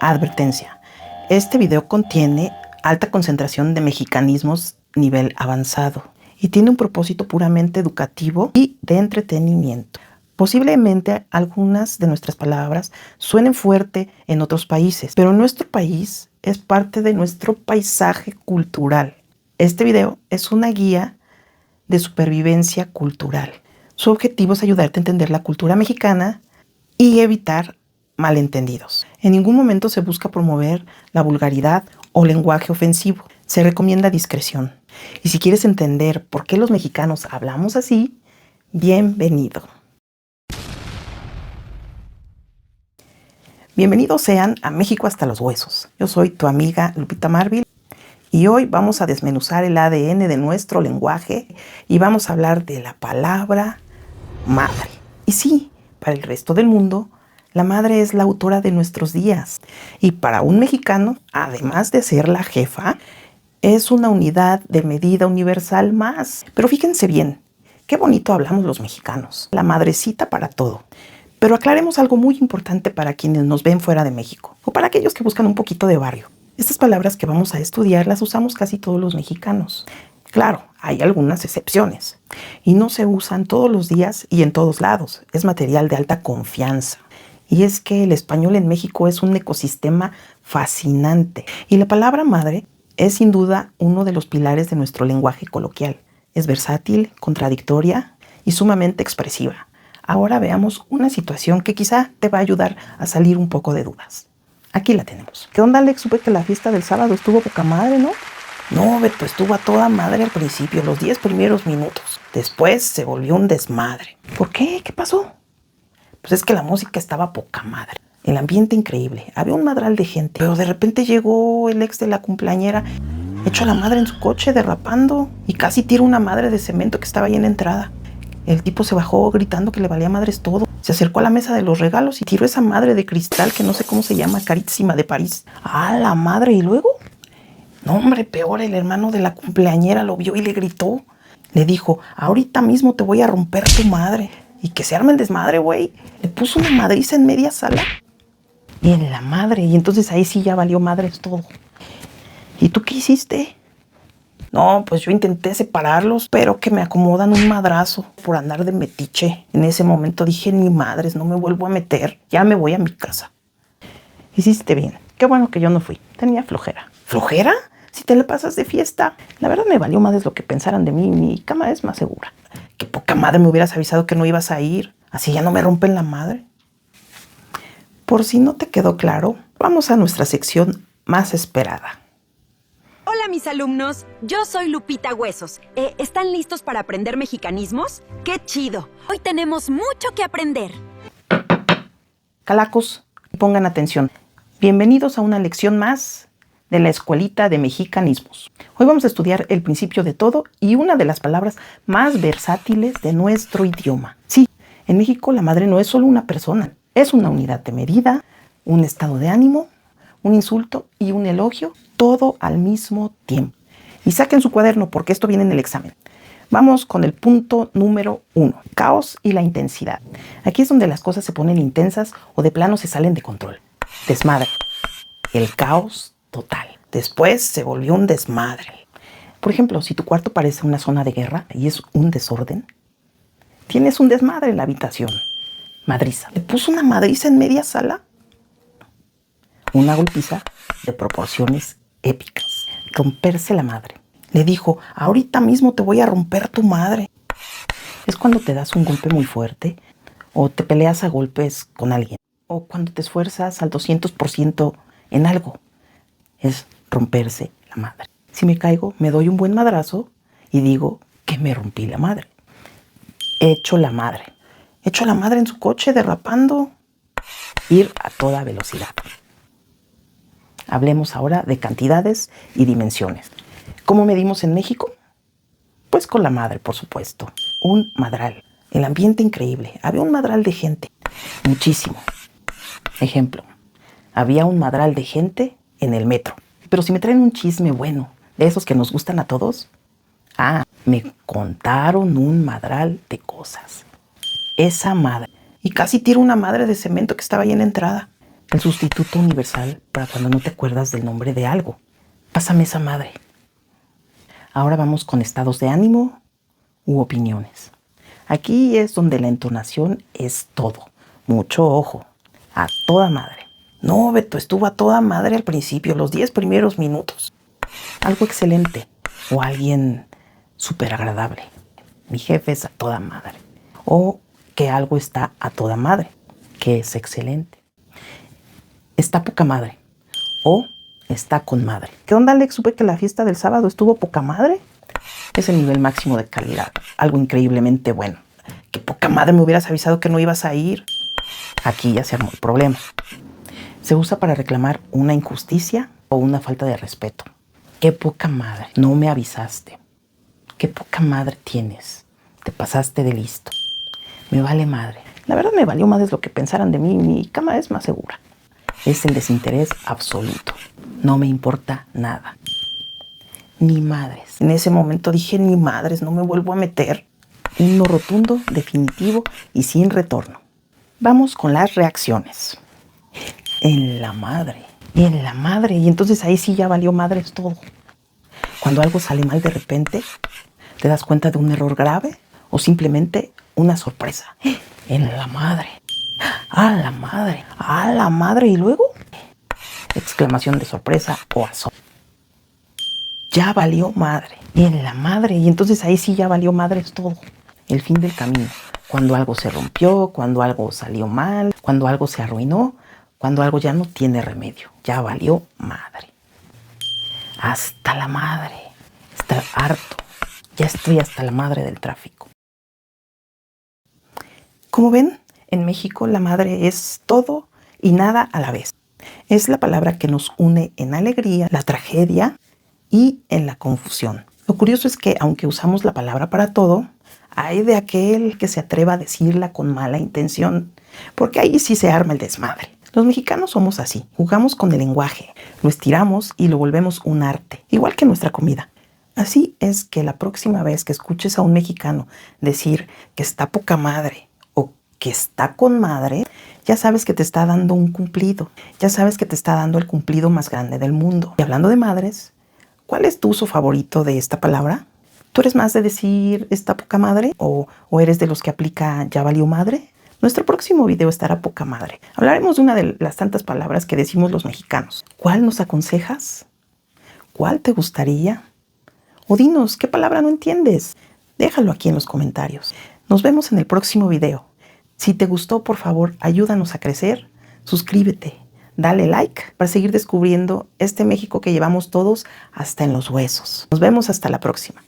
Advertencia. Este video contiene alta concentración de mexicanismos nivel avanzado y tiene un propósito puramente educativo y de entretenimiento. Posiblemente algunas de nuestras palabras suenen fuerte en otros países, pero nuestro país es parte de nuestro paisaje cultural. Este video es una guía de supervivencia cultural. Su objetivo es ayudarte a entender la cultura mexicana y evitar malentendidos. En ningún momento se busca promover la vulgaridad o lenguaje ofensivo. Se recomienda discreción. Y si quieres entender por qué los mexicanos hablamos así, bienvenido. Bienvenidos sean a México hasta los huesos. Yo soy tu amiga Lupita Marvil y hoy vamos a desmenuzar el ADN de nuestro lenguaje y vamos a hablar de la palabra madre. Y sí, para el resto del mundo, la madre es la autora de nuestros días. Y para un mexicano, además de ser la jefa, es una unidad de medida universal más. Pero fíjense bien, qué bonito hablamos los mexicanos. La madrecita para todo. Pero aclaremos algo muy importante para quienes nos ven fuera de México o para aquellos que buscan un poquito de barrio. Estas palabras que vamos a estudiar las usamos casi todos los mexicanos. Claro, hay algunas excepciones y no se usan todos los días y en todos lados. Es material de alta confianza. Y es que el español en México es un ecosistema fascinante y la palabra madre es sin duda uno de los pilares de nuestro lenguaje coloquial. Es versátil, contradictoria y sumamente expresiva. Ahora veamos una situación que quizá te va a ayudar a salir un poco de dudas. Aquí la tenemos. ¿Qué onda, Alex? Supe que la fiesta del sábado estuvo poca madre, ¿no? No, Beto, estuvo a toda madre al principio, los 10 primeros minutos. Después se volvió un desmadre. ¿Por qué? ¿Qué pasó? Pues es que la música estaba poca madre. El ambiente increíble. Había un madral de gente. Pero de repente llegó el ex de la cumpleañera, hecho a la madre en su coche, derrapando. Y casi tira una madre de cemento que estaba ahí en la entrada. El tipo se bajó gritando que le valía madres todo. Se acercó a la mesa de los regalos y tiró esa madre de cristal que no sé cómo se llama, carísima de París. ¡Ah, la madre! ¿Y luego? No, hombre, peor, el hermano de la cumpleañera lo vio y le gritó. Le dijo, ahorita mismo te voy a romper tu madre. Y que se arme el desmadre, güey. Le puso una madriza en media sala. Y en la madre. Y entonces ahí sí ya valió madres todo. ¿Y tú qué hiciste? No, pues yo intenté separarlos, pero que me acomodan un madrazo por andar de metiche. En ese momento dije, ni madres, no me vuelvo a meter. Ya me voy a mi casa. Hiciste bien. Qué bueno que yo no fui. Tenía flojera. ¿Flojera? Si te la pasas de fiesta. La verdad me valió madres lo que pensaran de mí. Mi cama es más segura. Qué poca madre me hubieras avisado que no ibas a ir. Así ya no me rompen la madre. Por si no te quedó claro, vamos a nuestra sección más esperada. Hola mis alumnos, yo soy Lupita Huesos. ¿Están listos para aprender mexicanismos? ¡Qué chido! Hoy tenemos mucho que aprender. Calacos, pongan atención. Bienvenidos a una lección más de la Escuelita de Mexicanismos. Hoy vamos a estudiar el principio de todo y una de las palabras más versátiles de nuestro idioma. Sí, en México la madre no es solo una persona, es una unidad de medida, un estado de ánimo, un insulto y un elogio, todo al mismo tiempo. Y saquen su cuaderno porque esto viene en el examen. Vamos con el punto número 1, caos y la intensidad. Aquí es donde las cosas se ponen intensas o de plano se salen de control. Desmadre. El caos total. Después se volvió un desmadre. Por ejemplo, si tu cuarto parece una zona de guerra y es un desorden, tienes un desmadre en la habitación. Madriza. ¿Le puso una madriza en media sala? Una golpiza de proporciones épicas. Romperse la madre. Le dijo, ahorita mismo te voy a romper tu madre. Es cuando te das un golpe muy fuerte o te peleas a golpes con alguien o cuando te esfuerzas al 200% en algo. Es romperse la madre. Si me caigo, me doy un buen madrazo y digo que me rompí la madre. Hecho la madre. Hecho la madre en su coche derrapando. Ir a toda velocidad. Hablemos ahora de cantidades y dimensiones. ¿Cómo medimos en México? Pues con la madre, por supuesto. Un madral. El ambiente increíble. Había un madral de gente. Muchísimo. Ejemplo. Había un madral de gente en el metro. Pero si me traen un chisme bueno, de esos que nos gustan a todos. Me contaron un madral de cosas. Esa madre. Y casi tiro una madre de cemento que estaba ahí en la entrada. El sustituto universal para cuando no te acuerdas del nombre de algo. Pásame esa madre. Ahora vamos con estados de ánimo u opiniones. Aquí es donde la entonación es todo. Mucho ojo. A toda madre. No, Beto, estuvo a toda madre al principio, los 10 primeros minutos. Algo excelente. O alguien súper agradable. Mi jefe es a toda madre. O que algo está a toda madre, que es excelente. Está poca madre. O está con madre. ¿Qué onda, Alex? Supe que la fiesta del sábado estuvo poca madre. Es el nivel máximo de calidad. Algo increíblemente bueno. Que poca madre me hubieras avisado que no ibas a ir. Aquí ya se armó el problema. Se usa para reclamar una injusticia o una falta de respeto. Qué poca madre. No me avisaste. Qué poca madre tienes. Te pasaste de listo. Me vale madre. La verdad me valió madres lo que pensaran de mí. Mi cama es más segura. Es el desinterés absoluto. No me importa nada. Ni madres. En ese momento dije, ni madres, no me vuelvo a meter. Un no rotundo, definitivo y sin retorno. Vamos con las reacciones. En la madre. En la madre. Y entonces ahí sí ya valió madres todo. Cuando algo sale mal de repente, te das cuenta de un error grave o simplemente una sorpresa. En la madre. A la madre. A la madre. Y luego, exclamación de sorpresa o asombro. Ya valió madre. En la madre. Y entonces ahí sí ya valió madres todo. El fin del camino. Cuando algo se rompió, cuando algo salió mal, cuando algo se arruinó, cuando algo ya no tiene remedio. Ya valió madre. Hasta la madre. Está harto. Ya estoy hasta la madre del tráfico. Como ven, en México la madre es todo y nada a la vez. Es la palabra que nos une en alegría, la tragedia y en la confusión. Lo curioso es que aunque usamos la palabra para todo, hay de aquel que se atreva a decirla con mala intención, porque ahí sí se arma el desmadre. Los mexicanos somos así, jugamos con el lenguaje, lo estiramos y lo volvemos un arte, igual que nuestra comida. Así es que la próxima vez que escuches a un mexicano decir que está poca madre o que está con madre, ya sabes que te está dando un cumplido, ya sabes que te está dando el cumplido más grande del mundo. Y hablando de madres, ¿cuál es tu uso favorito de esta palabra? ¿Tú eres más de decir está poca madre o eres de los que aplica ya valió madre? Nuestro próximo video estará poca madre. Hablaremos de una de las tantas palabras que decimos los mexicanos. ¿Cuál nos aconsejas? ¿Cuál te gustaría? O dinos, ¿qué palabra no entiendes? Déjalo aquí en los comentarios. Nos vemos en el próximo video. Si te gustó, por favor, ayúdanos a crecer. Suscríbete, dale like para seguir descubriendo este México que llevamos todos hasta en los huesos. Nos vemos hasta la próxima.